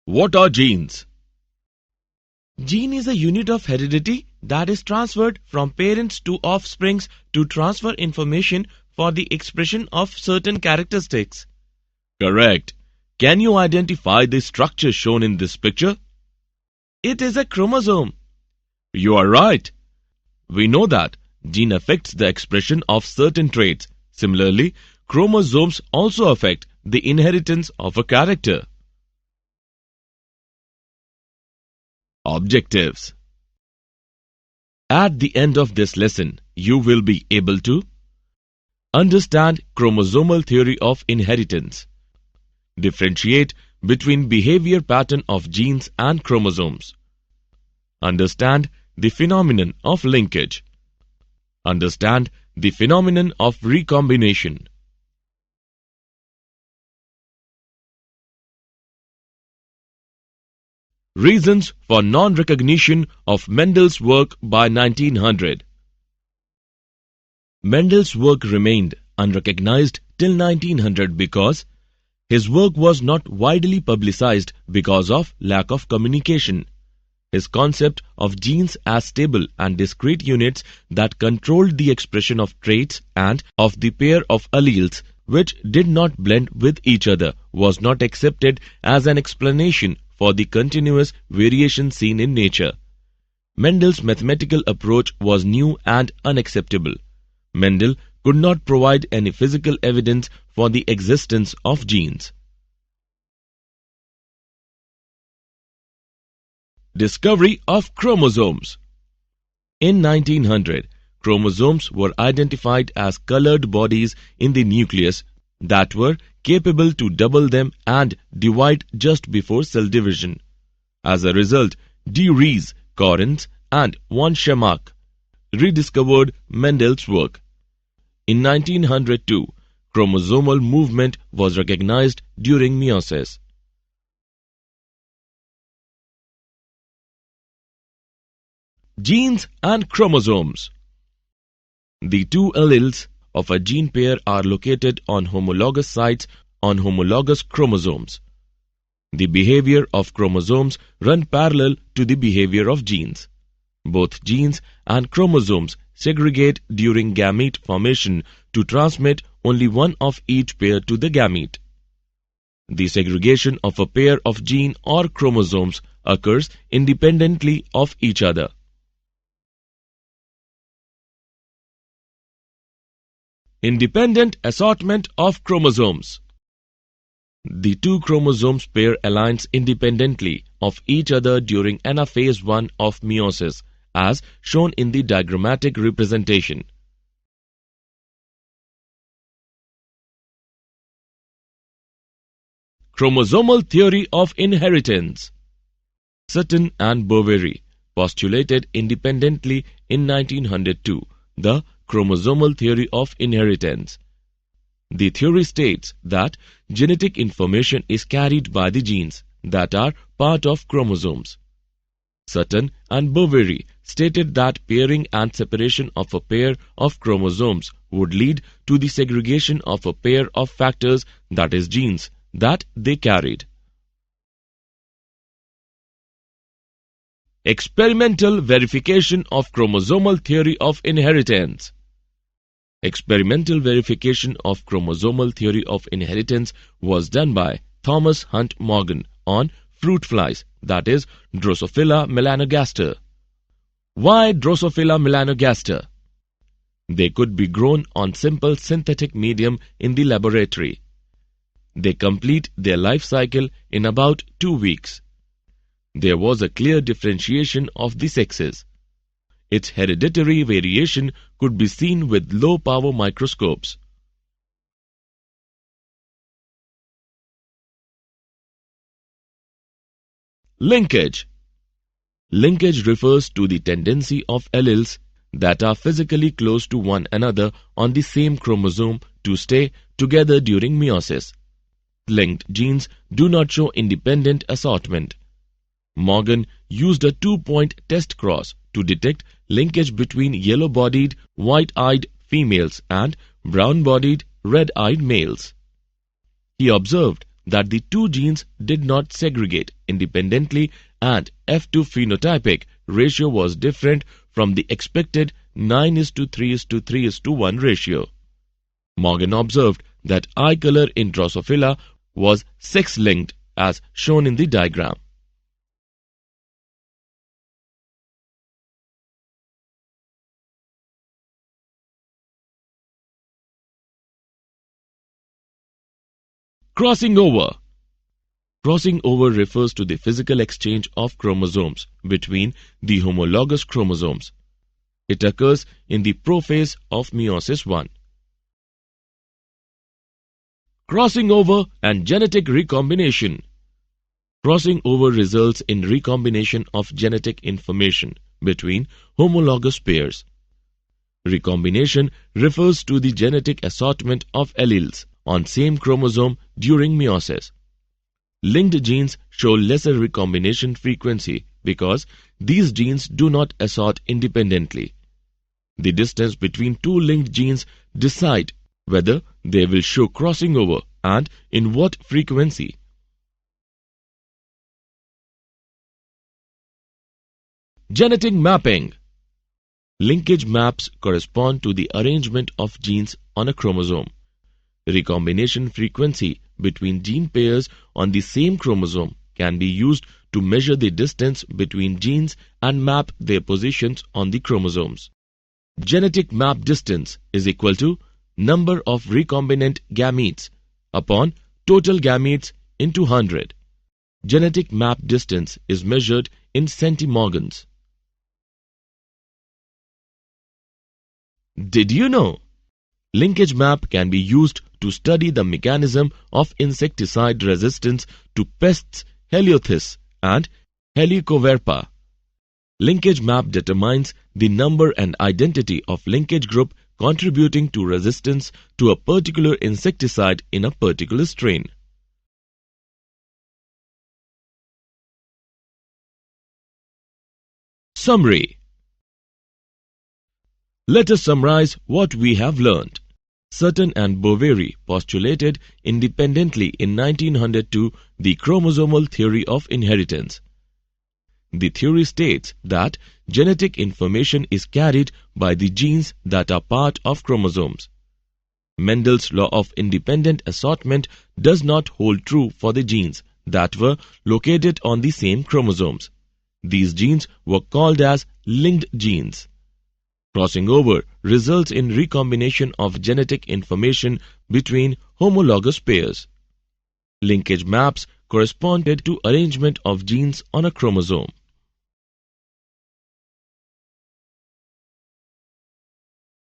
What are genes? Gene is a unit of heredity that is transferred from parents to offsprings to transfer information for the expression of certain characteristics. Correct. Can you identify the structure shown in this picture? It is a chromosome. You are right. We know that gene affects the expression of certain traits. Similarly, chromosomes also affect the inheritance of a character. Objectives. At the end of this lesson, you will be able to understand chromosomal theory of inheritance, differentiate between behavior pattern of genes and chromosomes, understand the phenomenon of linkage, understand the phenomenon of recombination. Reasons for non-recognition of Mendel's work by 1900. Mendel's work remained unrecognized till 1900 because his work was not widely publicized because of lack of communication. His concept of genes as stable and discrete units that controlled the expression of traits and of the pair of alleles which did not blend with each other was not accepted as an explanation for the continuous variation seen in nature. Mendel's mathematical approach was new and unacceptable. Mendel could not provide any physical evidence for the existence of genes. Discovery of chromosomes. In 1900, chromosomes were identified as colored bodies in the nucleus that were capable to double them and divide just before cell division. As a result, de Vries, Correns, and von Schirmack rediscovered Mendel's work. In 1902, chromosomal movement was recognized during meiosis. Genes and chromosomes. The two alleles of a gene pair are located on homologous sites on homologous chromosomes. The behavior of chromosomes run parallel to the behavior of genes. Both genes and chromosomes segregate during gamete formation to transmit only one of each pair to the gamete. The segregation of a pair of gene or chromosomes occurs independently of each other. Independent assortment of chromosomes. The two chromosomes pair aligns independently of each other during anaphase 1 of meiosis, as shown in the diagrammatic representation. Chromosomal Theory of Inheritance. Sutton and Boveri postulated independently in 1902 the Chromosomal Theory of Inheritance. The theory states that genetic information is carried by the genes that are part of chromosomes. Sutton and Boveri stated that pairing and separation of a pair of chromosomes would lead to the segregation of a pair of factors, that is genes, that they carried. Experimental verification of chromosomal theory of inheritance. Experimental verification of chromosomal theory of inheritance was done by Thomas Hunt Morgan on fruit flies, that is Drosophila melanogaster. Why Drosophila melanogaster? They could be grown on simple synthetic medium in the laboratory. They complete their life cycle in about 2 weeks. There was a clear differentiation of the sexes. Its hereditary variation could be seen with low-power microscopes. Linkage. Linkage refers to the tendency of alleles that are physically close to one another on the same chromosome to stay together during meiosis. Linked genes do not show independent assortment. Morgan used a 2-point test cross to detect linkage between yellow-bodied, white-eyed females and brown-bodied, red-eyed males. He observed that the two genes did not segregate independently and F2 phenotypic ratio was different from the expected 9:3:3:1 ratio. Morgan observed that eye color in Drosophila was sex-linked as shown in the diagram. Crossing over. Crossing over refers to the physical exchange of chromosomes between the homologous chromosomes. It occurs in the prophase of meiosis 1. Crossing over and genetic recombination. Crossing over results in recombination of genetic information between homologous pairs. Recombination refers to the genetic assortment of alleles on same chromosome during meiosis. Linked genes show lesser recombination frequency because these genes do not assort independently. The distance between two linked genes decide whether they will show crossing over and in what frequency. Genetic mapping. Linkage maps correspond to the arrangement of genes on a chromosome. Recombination frequency between gene pairs on the same chromosome can be used to measure the distance between genes and map their positions on the chromosomes. Genetic map distance is equal to number of recombinant gametes upon total gametes into 100. Genetic map distance is measured in centimorgans. Did you know? Linkage map can be used to study the mechanism of insecticide resistance to pests Heliothrix and Helicoverpa. Linkage map determines the number and identity of linkage group contributing to resistance to a particular insecticide in a particular strain. Summary. Let us summarize what we have learned. Sutton and Boveri postulated independently in 1902 the chromosomal theory of inheritance. The theory states that genetic information is carried by the genes that are part of chromosomes. Mendel's law of independent assortment does not hold true for the genes that were located on the same chromosomes. These genes were called as linked genes. Crossing over results in recombination of genetic information between homologous pairs. Linkage maps corresponded to arrangement of genes on a chromosome.